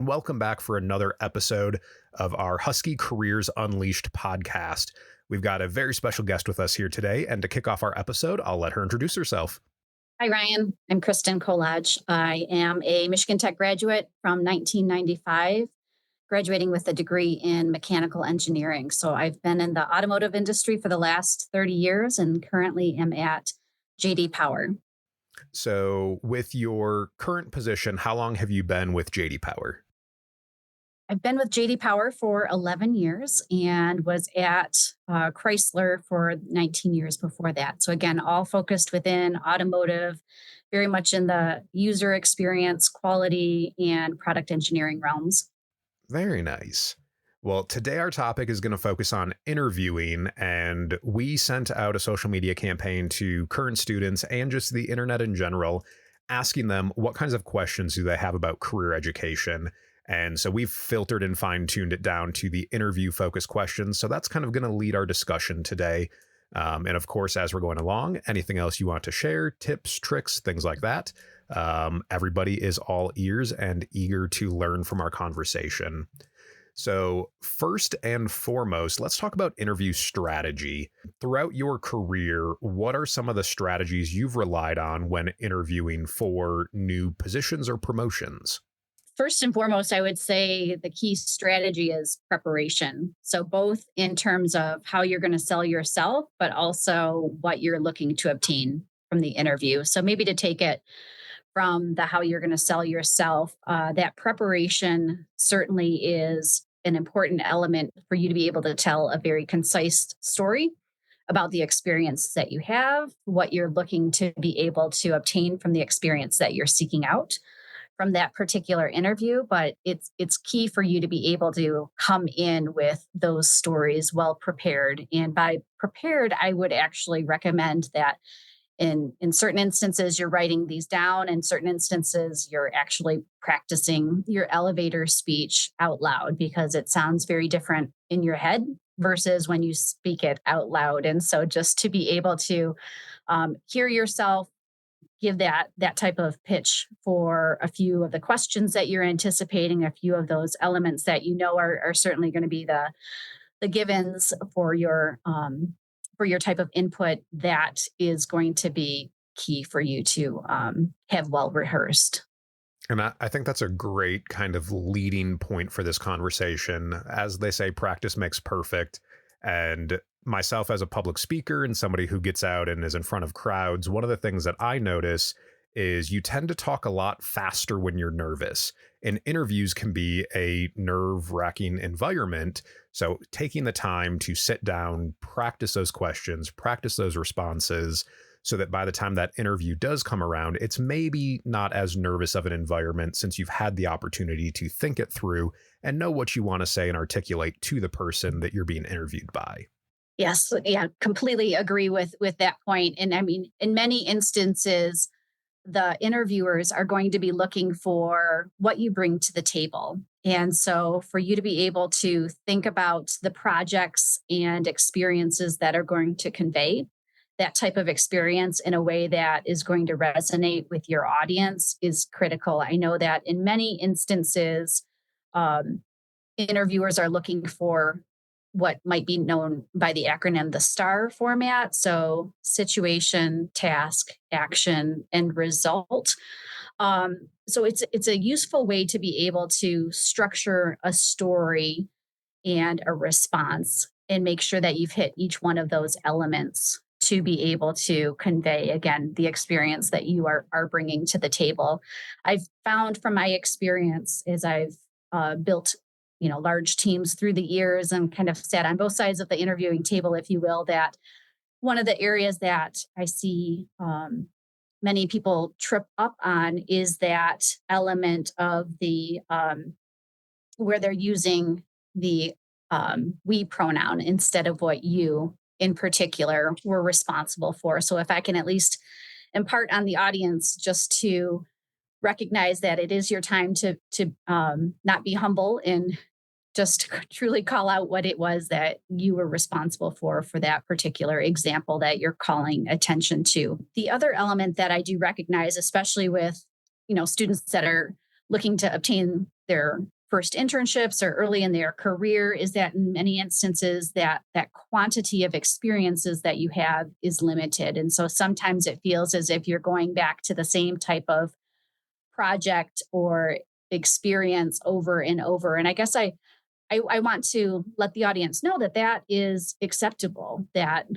Welcome back for another episode of our Husky Careers Unleashed podcast. We've got a very special guest with us here today, and to kick off our episode, I'll let her introduce herself. Hi, Ryan. I'm Kristin Kolodge. I am a Michigan Tech graduate from 1995, graduating with a degree in mechanical engineering. So I've been in the automotive industry for the last 30 years and currently am at JD Power. So, with your current position, how long have you been with JD Power? I've been with JD Power for 11 years and was at Chrysler for 19 years before that. So, again, all focused within automotive, very much in the user experience, quality, and product engineering realms. Very nice. Well, today our topic is going to focus on interviewing, and we sent out a social media campaign to current students and just the internet in general, asking them what kinds of questions do they have about career education. And so we've filtered and fine-tuned it down to the interview-focused questions. So that's kind of going to lead our discussion today. And of course, as we're going along, anything else you want to share, tips, tricks, things like that, everybody is all ears and eager to learn from our conversation. So first and foremost, let's talk about interview strategy. Throughout your career, what are some of the strategies you've relied on when interviewing for new positions or promotions? First and foremost, I would say the key strategy is preparation. So, both in terms of how you're going to sell yourself, but also what you're looking to obtain from the interview. So, maybe to take it from the how you're going to sell yourself, that preparation certainly is an important element for you to be able to tell a very concise story about the experience that you have, what you're looking to be able to obtain from the experience that you're seeking out from that particular interview. But it's key for you to be able to come in with those stories well prepared. And by prepared, I would actually recommend that in certain instances you're writing these down, in certain instances you're actually practicing your elevator speech out loud, because it sounds very different in your head versus when you speak it out loud. And so just to be able to hear yourself give that type of pitch for a few of the questions that you're anticipating, a few of those elements that you know are certainly going to be the givens for your type of input, that is going to be key for you to have well rehearsed. And I think that's a great kind of leading point for this conversation. As they say, practice makes perfect. And myself as a public speaker and somebody who gets out and is in front of crowds, one of the things that I notice is you tend to talk a lot faster when you're nervous. And interviews can be a nerve-wracking environment. So taking the time to sit down, practice those questions, practice those responses, so that by the time that interview does come around, it's maybe not as nervous of an environment, since you've had the opportunity to think it through and know what you want to say and articulate to the person that you're being interviewed by. Yes, yeah, completely agree with that point. And I mean, in many instances, the interviewers are going to be looking for what you bring to the table. And so for you to be able to think about the projects and experiences that are going to convey that type of experience in a way that is going to resonate with your audience is critical. I know that in many instances, um, interviewers are looking for what might be known by the acronym the STAR format. So situation, task, action, and result. So it's a useful way to be able to structure a story and a response and make sure that you've hit each one of those elements to be able to convey, again, the experience that you are bringing to the table. I've found from my experience as I've built large teams through the years and kind of sat on both sides of the interviewing table, if you will, that one of the areas that I see many people trip up on is that element of the where they're using the we pronoun instead of what you in particular were responsible for. So if I can at least impart on the audience just to recognize that it is your time to not be humble and just truly call out what it was that you were responsible for that particular example that you're calling attention to. The other element that I do recognize, especially with students that are looking to obtain their first internships or early in their career, is that in many instances that quantity of experiences that you have is limited. And so sometimes it feels as if you're going back to the same type of project or experience over and over. And I guess I want to let the audience know that that is acceptable, that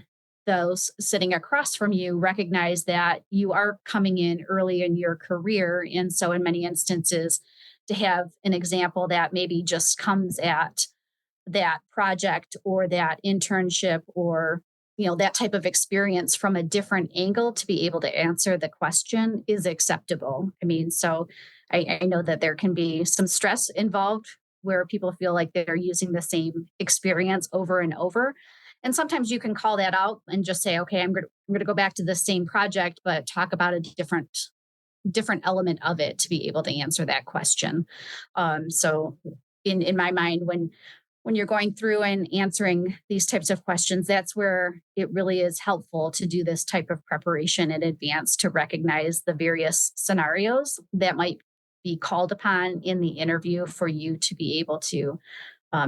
those sitting across from you recognize that you are coming in early in your career. And so, in many instances, to have an example that maybe just comes at that project or that internship or that type of experience from a different angle to be able to answer the question is acceptable. I mean, so I know that there can be some stress involved where people feel like they're using the same experience over and over. And sometimes you can call that out and just say, okay, I'm going to go back to the same project, but talk about a different element of it to be able to answer that question. So in my mind, when you're going through and answering these types of questions, that's where it really is helpful to do this type of preparation in advance to recognize the various scenarios that might be called upon in the interview for you to be able to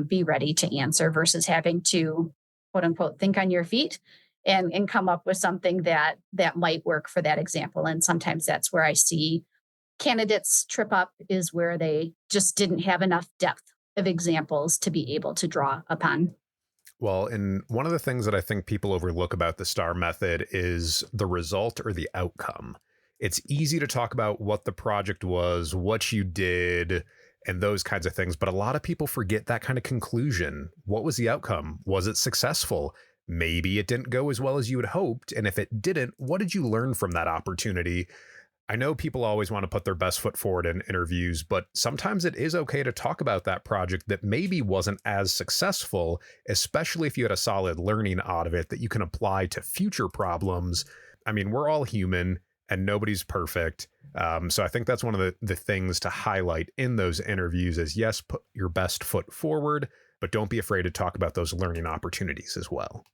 be ready to answer versus having to quote unquote think on your feet and come up with something that might work for that example. And sometimes that's where I see candidates trip up, is where they just didn't have enough depth of examples to be able to draw upon. Well, and one of the things that I think people overlook about the STAR method is the result or the outcome. It's easy to talk about what the project was, what you did, and those kinds of things, but a lot of people forget that kind of conclusion. What was the outcome? Was it successful? Maybe it didn't go as well as you had hoped. And if it didn't, what did you learn from that opportunity? I know people always want to put their best foot forward in interviews, but sometimes it is okay to talk about that project that maybe wasn't as successful, especially if you had a solid learning out of it that you can apply to future problems. I mean, we're all human and nobody's perfect. So I think that's one of the things to highlight in those interviews is, yes, put your best foot forward, but don't be afraid to talk about those learning opportunities as well.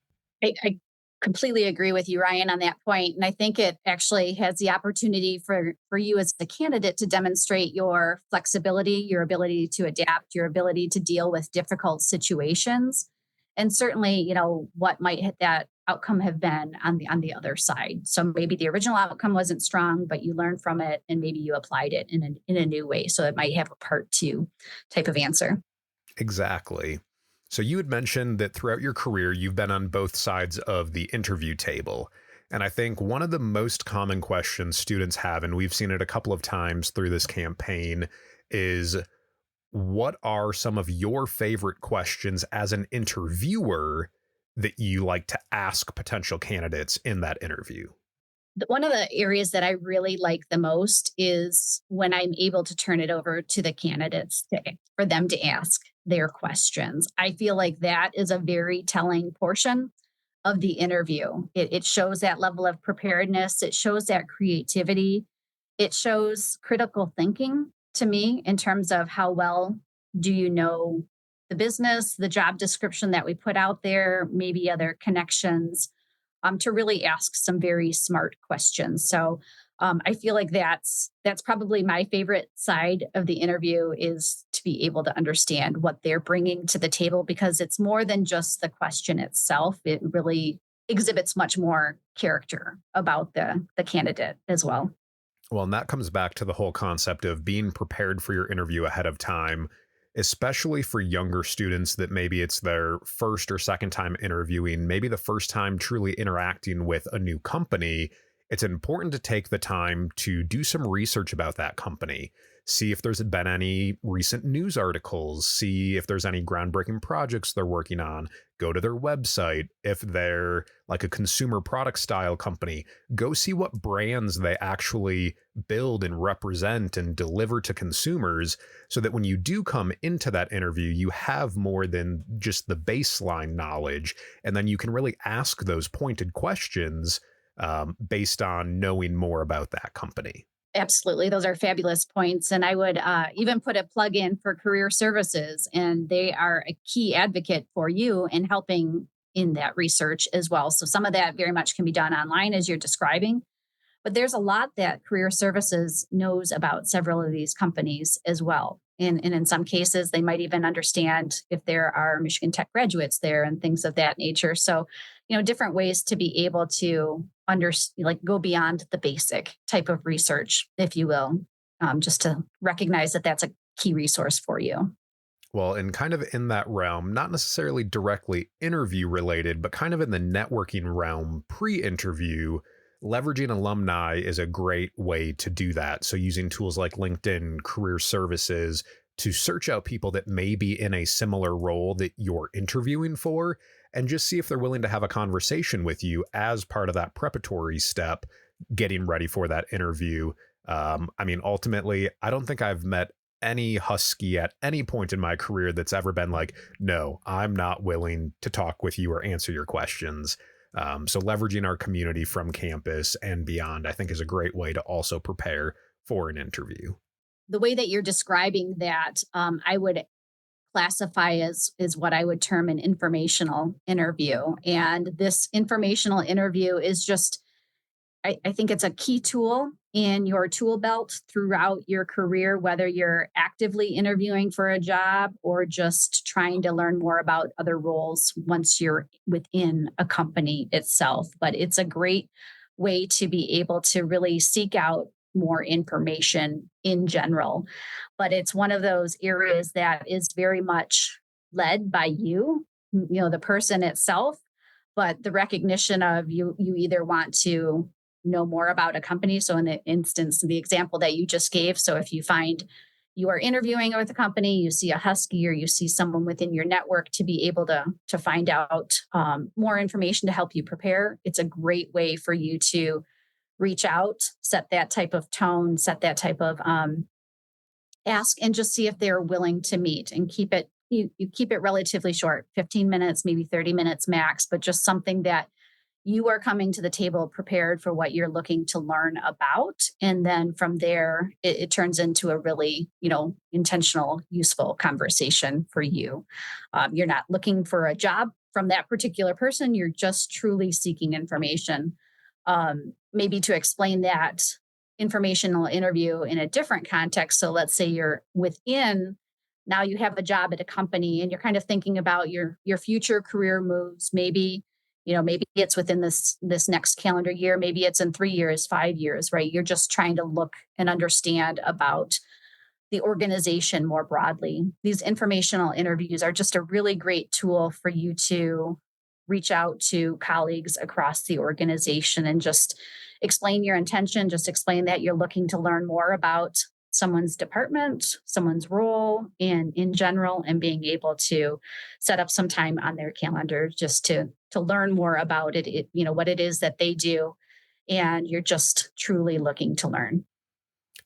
I completely agree with you, Ryan, on that point. And I think it actually has the opportunity for you as the candidate to demonstrate your flexibility, your ability to adapt, your ability to deal with difficult situations. And certainly, what might hit that outcome have been on the other side. So maybe the original outcome wasn't strong, but you learned from it and maybe you applied it in a new way. So it might have a part two type of answer. Exactly. So you had mentioned that throughout your career, you've been on both sides of the interview table. And I think one of the most common questions students have, and we've seen it a couple of times through this campaign, is what are some of your favorite questions as an interviewer that you like to ask potential candidates in that interview? One of the areas that I really like the most is when I'm able to turn it over to the candidates for them to ask their questions. I feel like that is a very telling portion of the interview. It shows that level of preparedness, it shows that creativity, it shows critical thinking to me in terms of how well do you know the business, the job description that we put out there, maybe other connections, to really ask some very smart questions. So I feel like that's probably my favorite side of the interview, is to be able to understand what they're bringing to the table, because it's more than just the question itself. It really exhibits much more character about the candidate as well. Well, and that comes back to the whole concept of being prepared for your interview ahead of time, especially for younger students that maybe it's their first or second time interviewing, maybe the first time truly interacting with a new company. It's important to take the time to do some research about that company. See if there's been any recent news articles, see if there's any groundbreaking projects they're working on, go to their website. If they're like a consumer product style company, go see what brands they actually build and represent and deliver to consumers, so that when you do come into that interview, you have more than just the baseline knowledge. And then you can really ask those pointed questions based on knowing more about that company. Absolutely. Those are fabulous points. And I would even put a plug in for career services, and they are a key advocate for you in helping in that research as well. So some of that very much can be done online, as you're describing. But there's a lot that career services knows about several of these companies as well. And in some cases, they might even understand if there are Michigan Tech graduates there and things of that nature. So, different ways to be able to like go beyond the basic type of research, if you will, just to recognize that that's a key resource for you. Well, and kind of in that realm, not necessarily directly interview related, but kind of in the networking realm pre interview, leveraging alumni is a great way to do that. So, using tools like LinkedIn, career services to search out people that may be in a similar role that you're interviewing for and just see if they're willing to have a conversation with you as part of that preparatory step, getting ready for that interview. I mean, ultimately, I don't think I've met any Husky at any point in my career that's ever been like, no, I'm not willing to talk with you or answer your questions. So leveraging our community from campus and beyond, I think is a great way to also prepare for an interview. The way that you're describing that, I would classify as is what I would term an informational interview. And this informational interview is just I think it's a key tool in your tool belt throughout your career, whether you're actively interviewing for a job or just trying to learn more about other roles once you're within a company itself. But it's a great way to be able to really seek out more information in general. But it's one of those areas that is very much led by you, the person itself, but the recognition of you either want to know more about a company. So in the instance, the example that you just gave, so if you find you are interviewing with a company, you see a Husky or you see someone within your network to be able to find out more information to help you prepare, it's a great way for you to reach out, set that type of tone, set that type of ask, and just see if they're willing to meet and keep it. You keep it relatively short, 15 minutes, maybe 30 minutes max, but just something that you are coming to the table prepared for what you're looking to learn about. And then from there, it turns into a really, intentional, useful conversation for you. You're not looking for a job from that particular person. You're just truly seeking information. Maybe to explain that informational interview in a different context. So let's say you're within now you have a job at a company and you're kind of thinking about your future career moves. Maybe it's within this next calendar year, maybe it's in 3 years, 5 years, right? You're just trying to look and understand about the organization more broadly. These informational interviews are just a really great tool for you to reach out to colleagues across the organization and just explain your intention, just explain that you're looking to learn more about someone's department, someone's role, and in general, and being able to set up some time on their calendar just to learn more about what it is that they do, and you're just truly looking to learn.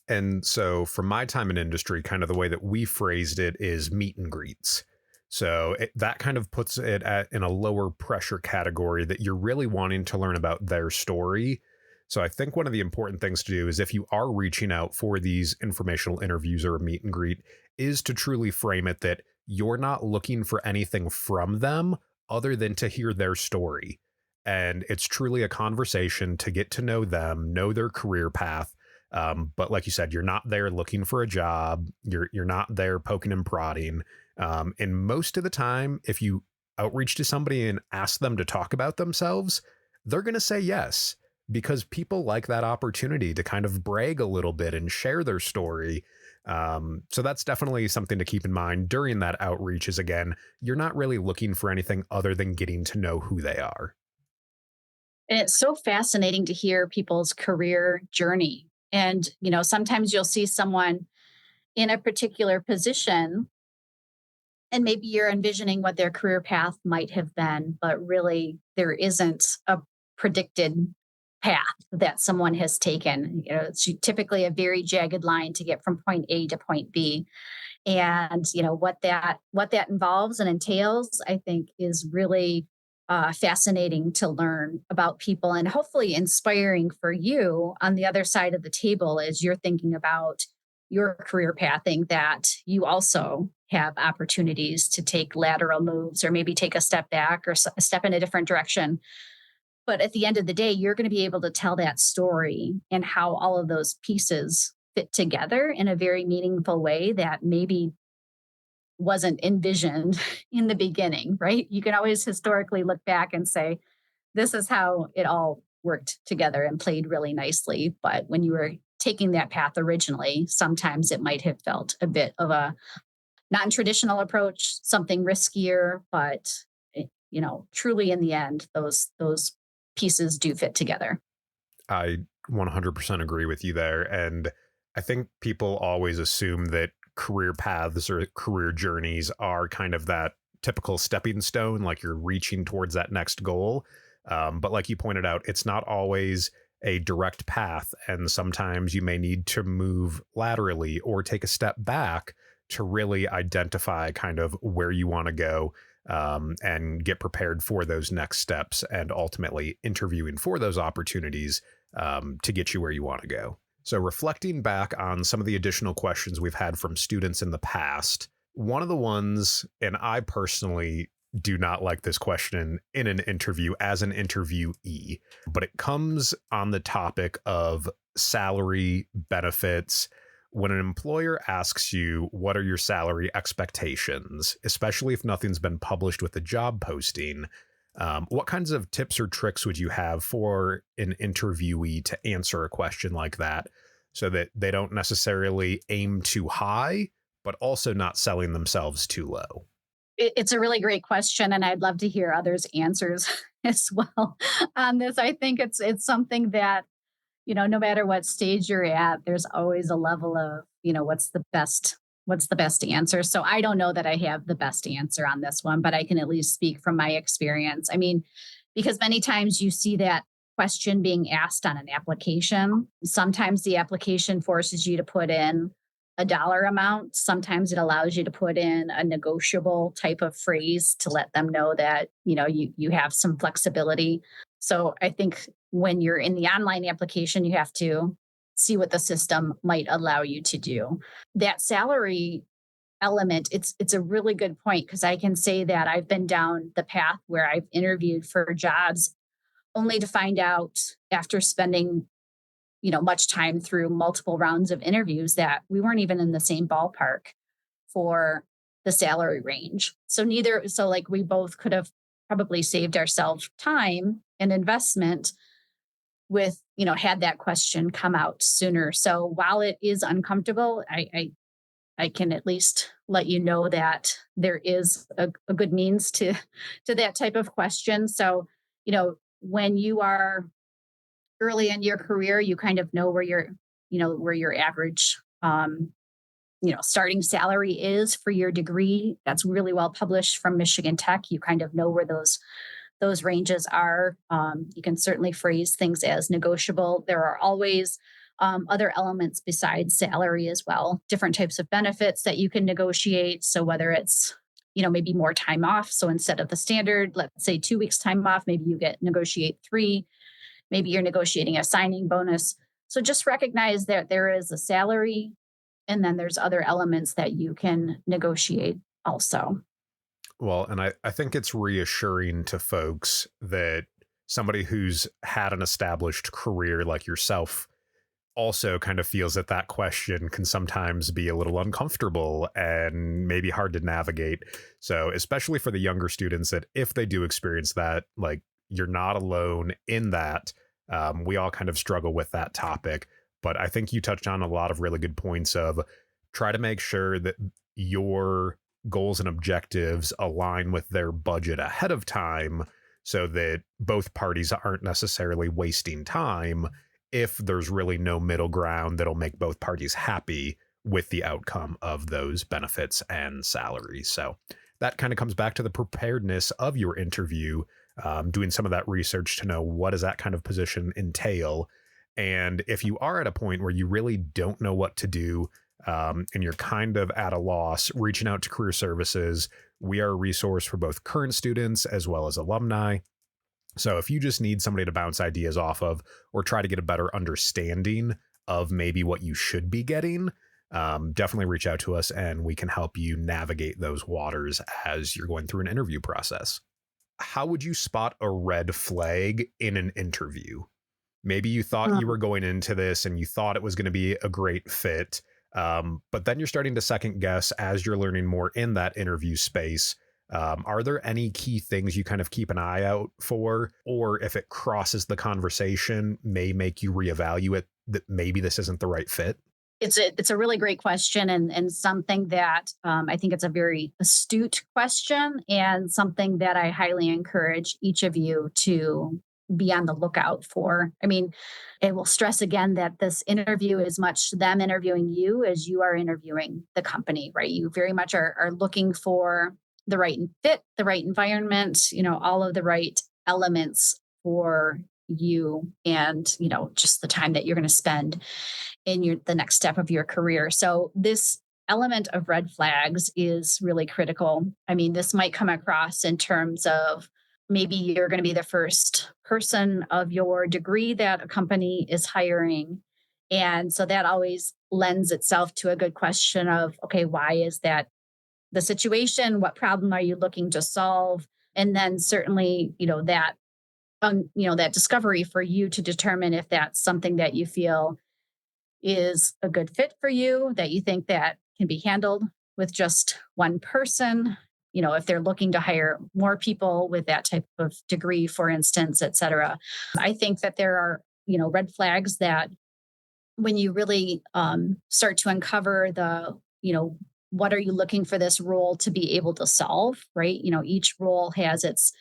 And so, from my time in industry, kind of the way that we phrased it is meet and greets. So that kind of puts it in a lower pressure category that you're really wanting to learn about their story. So I think one of the important things to do is if you are reaching out for these informational interviews or a meet and greet, is to truly frame it that you're not looking for anything from them other than to hear their story. And it's truly a conversation to get to know them, know their career path. But like you said, you're not there looking for a job. You're not there poking and prodding. And most of the time, if you outreach to somebody and ask them to talk about themselves, they're going to say yes, because people like that opportunity to kind of brag a little bit and share their story. So that's definitely something to keep in mind during that outreach is, again, you're not really looking for anything other than getting to know who they are. And it's so fascinating to hear people's career journey. And, sometimes you'll see someone in a particular position and maybe you're envisioning what their career path might have been, but really there isn't a predicted path that someone has taken. It's typically a very jagged line to get from point A to point B. And what that involves and entails, I think, is really fascinating to learn about people and hopefully inspiring for you on the other side of the table as you're thinking about your career pathing, that you also have opportunities to take lateral moves or maybe take a step back or a step in a different direction But at the end of the day, you're going to be able to tell that story and how all of those pieces fit together in a very meaningful way that maybe wasn't envisioned in the beginning, right? You can always historically look back and say, this is how it all worked together and played really nicely. But when you were taking that path originally, sometimes it might have felt a bit of a non-traditional approach, something riskier, but truly in the end, those pieces do fit together. I 100% agree with you there. And I think people always assume that career paths or career journeys are kind of that typical stepping stone, like you're reaching towards that next goal. But like you pointed out, it's not always a direct path. And sometimes you may need to move laterally or take a step back to really identify kind of where you want to go, and get prepared for those next steps and ultimately interviewing for those opportunities, to get you where you want to go. So, reflecting back on some of the additional questions we've had from students in the past, one of the ones, and I personally do not like this question in an interview as an interviewee, but it comes on the topic of salary, benefits. When an employer asks you, what are your salary expectations, especially if nothing's been published with the job posting, what kinds of tips or tricks would you have for an interviewee to answer a question like that so that they don't necessarily aim too high, but also not selling themselves too low? It's a really great question, and I'd love to hear others' answers as well on this. I think it's something that no matter what stage you're at, there's always a level of, what's the best answer. So I don't know that I have the best answer on this one, but I can at least speak from my experience. I mean, because many times you see that question being asked on an application. Sometimes the application forces you to put in a dollar amount. Sometimes it allows you to put in a negotiable type of phrase to let them know that, you have some flexibility. So I think when you're in the online application, you have to see what the system might allow you to do. That salary element, it's a really good point because I can say that I've been down the path where I've interviewed for jobs only to find out after spending much time through multiple rounds of interviews that we weren't even in the same ballpark for the salary range. So like we both could have probably saved ourselves time and investment with, had that question come out sooner. So while it is uncomfortable, I can at least let you know that there is a good means to that type of question. So, when you are early in your career, you kind of know where your average starting salary is for your degree. That's really well published from Michigan Tech. You kind of know where those ranges are. You can certainly phrase things as negotiable. There are always other elements besides salary as well, different types of benefits that you can negotiate. So whether it's maybe more time off. So instead of the standard, let's say 2 weeks time off, maybe you get negotiate 3. Maybe you're negotiating a signing bonus. So just recognize that there is a salary and then there's other elements that you can negotiate also. Well, and I think it's reassuring to folks that somebody who's had an established career like yourself also kind of feels that that question can sometimes be a little uncomfortable and maybe hard to navigate. So, especially for the younger students, that if they do experience that, like, you're not alone in that. We all kind of struggle with that topic. But I think you touched on a lot of really good points of try to make sure that your goals and objectives align with their budget ahead of time so that both parties aren't necessarily wasting time if there's really no middle ground that'll make both parties happy with the outcome of those benefits and salaries. So that kind of comes back to the preparedness of your interview, doing some of that research to know what does that kind of position entail. And if you are at a point where you really don't know what to do, and you're kind of at a loss, reaching out to career services, we are a resource for both current students as well as alumni. So if you just need somebody to bounce ideas off of or try to get a better understanding of maybe what you should be getting, definitely reach out to us and we can help you navigate those waters as you're going through an interview process. how would you spot a red flag in an interview? Maybe you thought you Mm. were going into this and you thought it was going to be a great fit. But then you're starting to second guess as you're learning more in that interview space. Are there any key things you kind of keep an eye out for? Or if it crosses the conversation, may make you reevaluate that maybe this isn't the right fit? It's a really great question, and something that I think it's a very astute question, and something that I highly encourage each of you to be on the lookout for. I mean, I will stress again that this interview is much them interviewing you as you are interviewing the company, right? You very much are looking for the right fit, the right environment, all of the right elements for you, and just the time that you're going to spend in the next step of your career. So this element of red flags is really critical. I mean, this might come across in terms of maybe you're going to be the first person of your degree that a company is hiring. And so that always lends itself to a good question of, okay, why is that the situation? What problem are you looking to solve? And then certainly, that discovery for you to determine if that's something that you feel is a good fit for you, that you think that can be handled with just one person. If they're looking to hire more people with that type of degree, for instance, et cetera. I think that there are, red flags that when you really start to uncover what are you looking for this role to be able to solve, right? Each role has its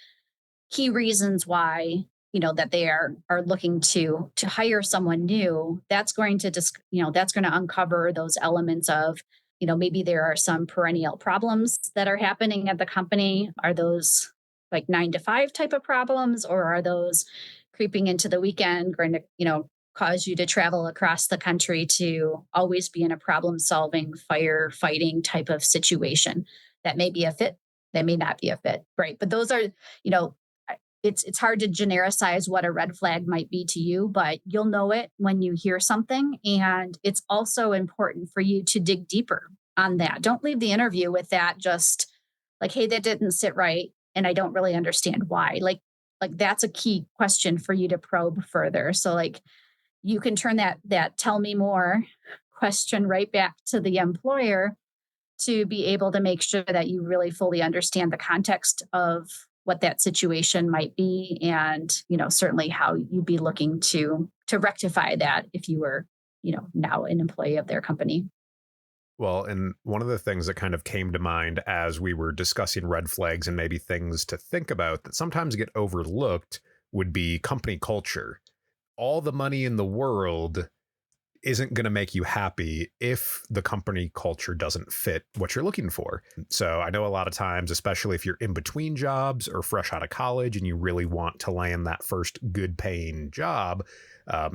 key reasons why that they are looking to hire someone new. That's going to just that's going to uncover those elements of maybe there are some perennial problems that are happening at the company. Are those like 9 to 5 type of problems, or are those creeping into the weekend going to cause you to travel across the country to always be in a problem solving firefighting type of situation? That may be a fit, that may not be a fit, right? But those are you know it's hard to genericize what a red flag might be to you, but you'll know it when you hear something. And it's also important for you to dig deeper on that. Don't leave the interview with that just like, hey, that didn't sit right. And I don't really understand why. Like that's a key question for you to probe further. So like you can turn that tell me more question right back to the employer to be able to make sure that you really fully understand the context of what that situation might be, and certainly how you'd be looking to rectify that if you were now an employee of their company. Well, and one of the things that kind of came to mind as we were discussing red flags and maybe things to think about that sometimes get overlooked would be company culture. All the money in the world isn't going to make you happy if the company culture doesn't fit what you're looking for. So I know a lot of times, especially if you're in between jobs or fresh out of college and you really want to land that first good paying job,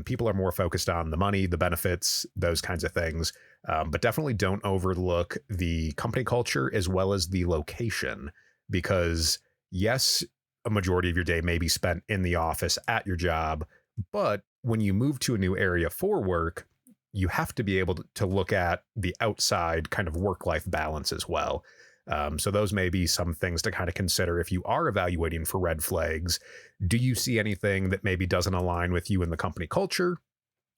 people are more focused on the money, the benefits, those kinds of things. But definitely don't overlook the company culture as well as the location, because yes, a majority of your day may be spent in the office at your job, but when you move to a new area for work, you have to be able to look at the outside kind of work life balance as well. So those may be some things to kind of consider if you are evaluating for red flags. Do you see anything that maybe doesn't align with you in the company culture?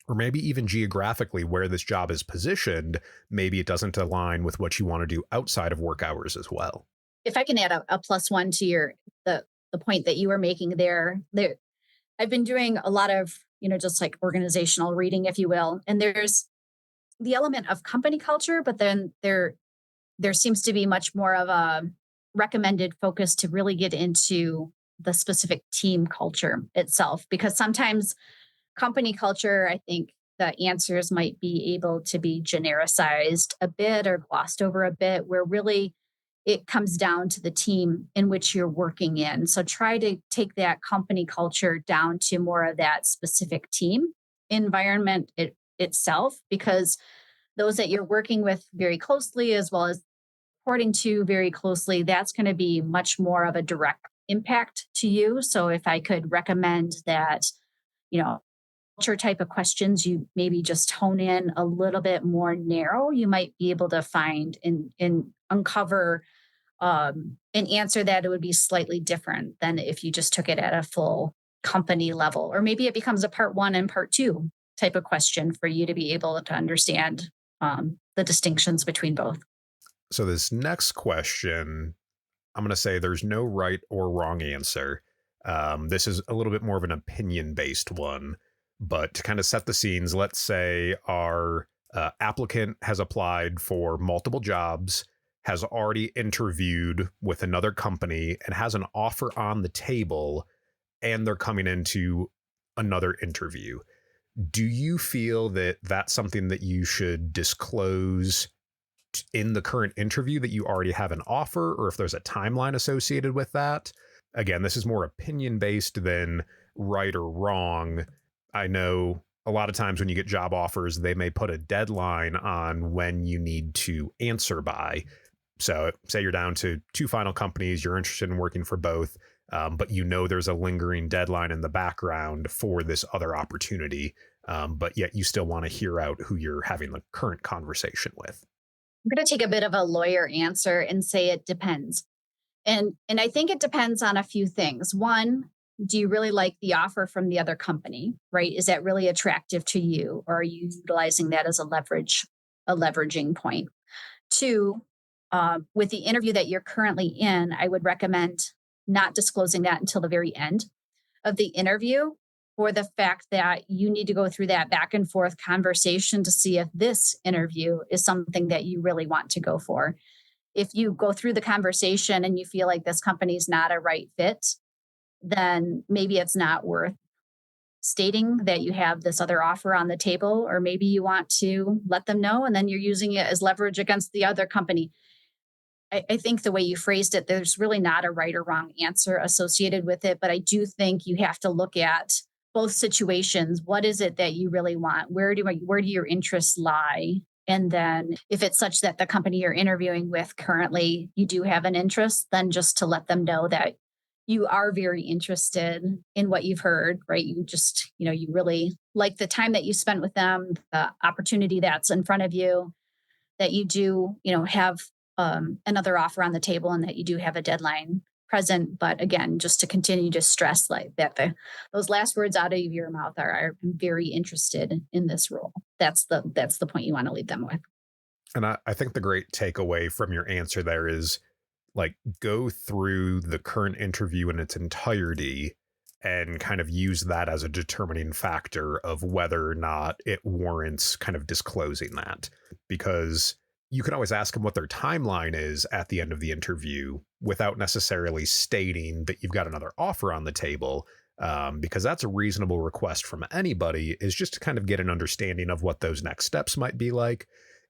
Or maybe even geographically where this job is positioned, maybe it doesn't align with what you want to do outside of work hours as well. If I can add a plus one to the point that you were making there, I've been doing a lot of just like organizational reading, if you will, and there's the element of company culture, but then there seems to be much more of a recommended focus to really get into the specific team culture itself, because sometimes company culture, I think the answers might be able to be genericized a bit or glossed over a bit, where really it comes down to the team in which you're working in. So try to take that company culture down to more of that specific team environment itself, because those that you're working with very closely, as well as reporting to very closely, that's going to be much more of a direct impact to you. So if I could recommend that, you know, culture type of questions, you maybe just hone in a little bit more narrow, you might be able to find and uncover an answer that it would be slightly different than if you just took it at a full company level. Or maybe it becomes a part one and part two type of question for you to be able to understand the distinctions between both. So, this next question, I'm going to say there's no right or wrong answer. This is a little bit more of an opinion based one, but to kind of set the scenes, let's say our applicant has applied for multiple jobs, has already interviewed with another company, and has an offer on the table, and they're coming into another interview. Do you feel that that's something that you should disclose in the current interview, that you already have an offer, or if there's a timeline associated with that? Again, this is more opinion based than right or wrong. I know a lot of times when you get job offers, they may put a deadline on when you need to answer by. So, say you're down to two final companies, you're interested in working for both, but you know there's a lingering deadline in the background for this other opportunity, but yet you still want to hear out who you're having the current conversation with. I'm going to take a bit of a lawyer answer and say it depends. And I think it depends on a few things. One, do you really like the offer from the other company, right? Is that really attractive to you, or are you utilizing that as a leveraging point? Two, with the interview that you're currently in, I would recommend not disclosing that until the very end of the interview, for the fact that you need to go through that back and forth conversation to see if this interview is something that you really want to go for. If you go through the conversation and you feel like this company is not a right fit, then maybe it's not worth stating that you have this other offer on the table, or maybe you want to let them know and then you're using it as leverage against the other company. I think the way you phrased it, there's really not a right or wrong answer associated with it. But I do think you have to look at both situations. What is it that you really want? Where do your interests lie? And then if it's such that the company you're interviewing with currently, you do have an interest, then just to let them know that you are very interested in what you've heard, right? You just, you really like the time that you spent with them, the opportunity that's in front of you, that you do, have another offer on the table, and that you do have a deadline present. But again, just to continue to stress like that, those last words out of your mouth are "I'm very interested in this role." That's the point you want to leave them with. And I think the great takeaway from your answer there is, like, go through the current interview in its entirety and kind of use that as a determining factor of whether or not it warrants kind of disclosing that. Because you can always ask them what their timeline is at the end of the interview without necessarily stating that you've got another offer on the table. Because that's a reasonable request from anybody, is just to kind of get an understanding of what those next steps might be like.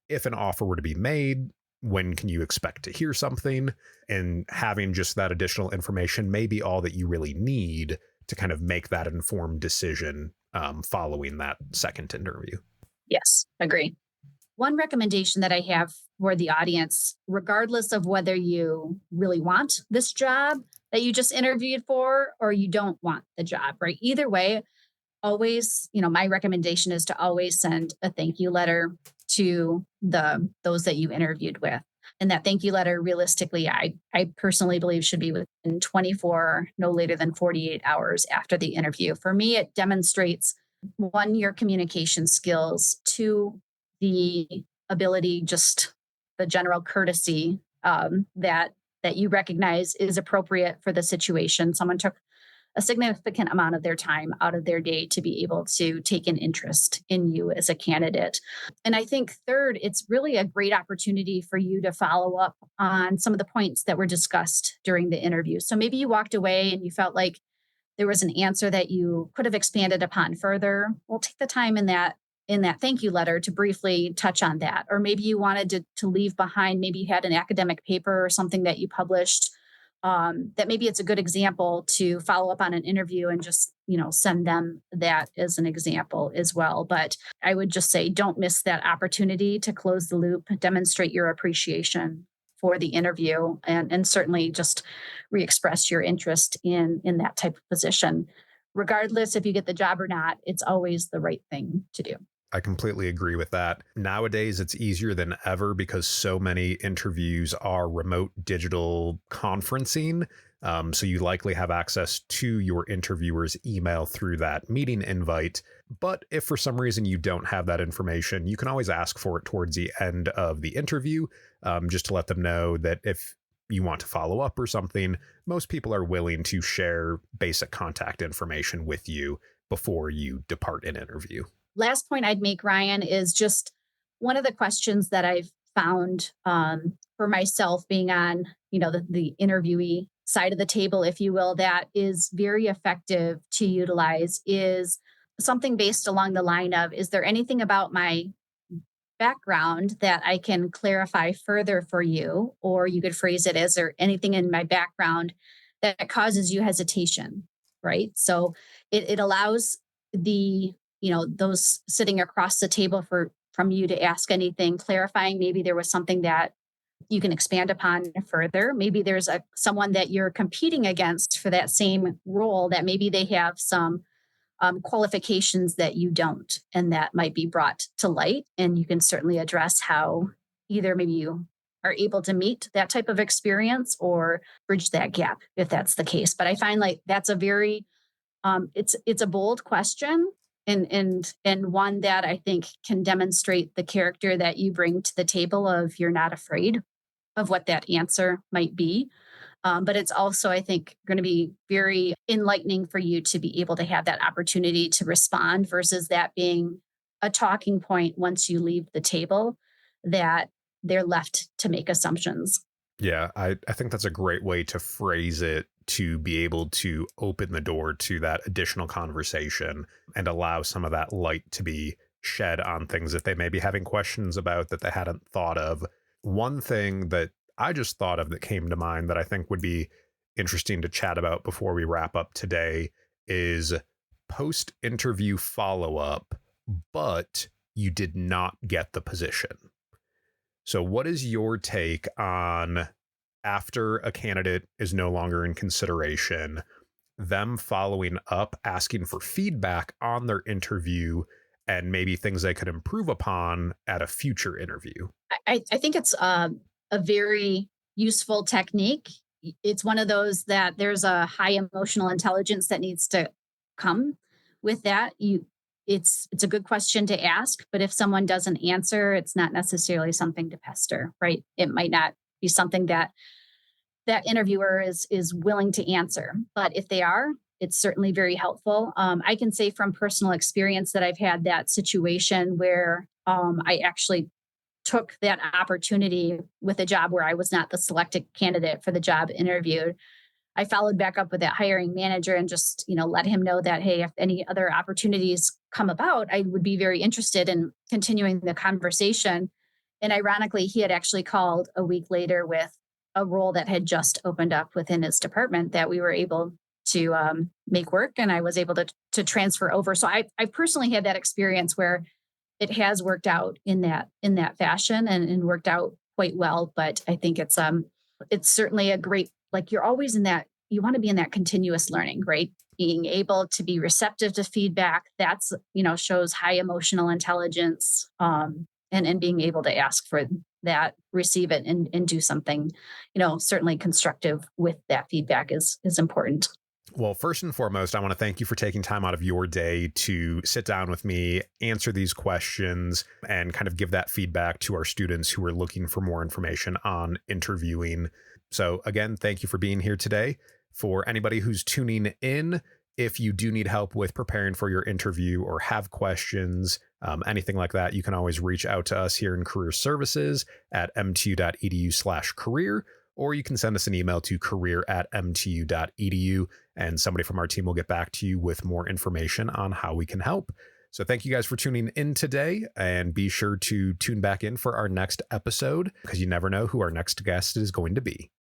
If an offer were to be made, when can you expect to hear something? And having just that additional information may be all that you really need to kind of make that informed decision following that second interview. Yes, agree. One recommendation that I have for the audience, regardless of whether you really want this job that you just interviewed for, or you don't want the job, right? Either way, always, my recommendation is to always send a thank you letter to those that you interviewed with. And that thank you letter, realistically, I personally believe should be within 24, no later than 48 hours after the interview. For me, it demonstrates, one, your communication skills, two, the ability, just the general courtesy that you recognize is appropriate for the situation. Someone took a significant amount of their time out of their day to be able to take an interest in you as a candidate. And I think third, it's really a great opportunity for you to follow up on some of the points that were discussed during the interview. So maybe you walked away and you felt like there was an answer that you could have expanded upon further. Well, take the time in that thank you letter to briefly touch on that. Or maybe you wanted to leave behind, maybe you had an academic paper or something that you published, that maybe it's a good example to follow up on an interview and just, send them that as an example as well. But I would just say, don't miss that opportunity to close the loop, demonstrate your appreciation for the interview, and certainly just re-express your interest in that type of position. Regardless if you get the job or not, it's always the right thing to do. I completely agree with that. Nowadays, it's easier than ever because so many interviews are remote digital conferencing. So you likely have access to your interviewer's email through that meeting invite. But if for some reason you don't have that information, you can always ask for it towards the end of the interview, just to let them know that if you want to follow up or something, most people are willing to share basic contact information with you before you depart an interview. Last point I'd make, Ryan, is just one of the questions that I've found for myself being on, the interviewee side of the table, if you will, that is very effective to utilize is something based along the line of, is there anything about my background that I can clarify further for you? Or you could phrase it as, there anything in my background that causes you hesitation, right? So it allows the, those sitting across the table from you to ask anything, clarifying maybe there was something that you can expand upon further. Maybe there's someone that you're competing against for that same role that maybe they have some qualifications that you don't, and that might be brought to light. And you can certainly address how either maybe you are able to meet that type of experience or bridge that gap if that's the case. But I find like that's a very it's a bold question, and one that I think can demonstrate the character that you bring to the table of you're not afraid of what that answer might be. But it's also, I think, going to be very enlightening for you to be able to have that opportunity to respond versus that being a talking point once you leave the table that they're left to make assumptions. Yeah, I think that's a great way to phrase it, to be able to open the door to that additional conversation and allow some of that light to be shed on things that they may be having questions about that they hadn't thought of. One thing that I just thought of that came to mind that I think would be interesting to chat about before we wrap up today is post interview follow up, but you did not get the position. So, what is your take on after a candidate is no longer in consideration, them following up, asking for feedback on their interview and maybe things they could improve upon at a future interview? I think it's a very useful technique. It's one of those that there's a high emotional intelligence that needs to come with that. It's a good question to ask, but if someone doesn't answer, it's not necessarily something to pester, right? It might not be something that that interviewer is willing to answer, but if they are, it's certainly very helpful. I can say from personal experience that I've had that situation where I actually took that opportunity with a job where I was not the selected candidate for the job interviewed. I followed back up with that hiring manager and just, let him know that, hey, if any other opportunities come about, I would be very interested in continuing the conversation. And ironically, he had actually called a week later with a role that had just opened up within his department that we were able to make work, and I was able to transfer over. So I personally had that experience where it has worked out in that fashion and worked out quite well. But I think it's certainly a great, like, you're always in that, you want to be in that continuous learning, right? Being able to be receptive to feedback, that's, shows high emotional intelligence, and being able to ask for that, receive it, and do something, certainly constructive with that feedback is important. Well, first and foremost, I want to thank you for taking time out of your day to sit down with me, answer these questions, and kind of give that feedback to our students who are looking for more information on interviewing. So again, thank you for being here today. For anybody who's tuning in, if you do need help with preparing for your interview or have questions, anything like that, you can always reach out to us here in Career Services at mtu.edu/career, or you can send us an email to career@mtu.edu, and somebody from our team will get back to you with more information on how we can help. So thank you guys for tuning in today, and be sure to tune back in for our next episode, because you never know who our next guest is going to be.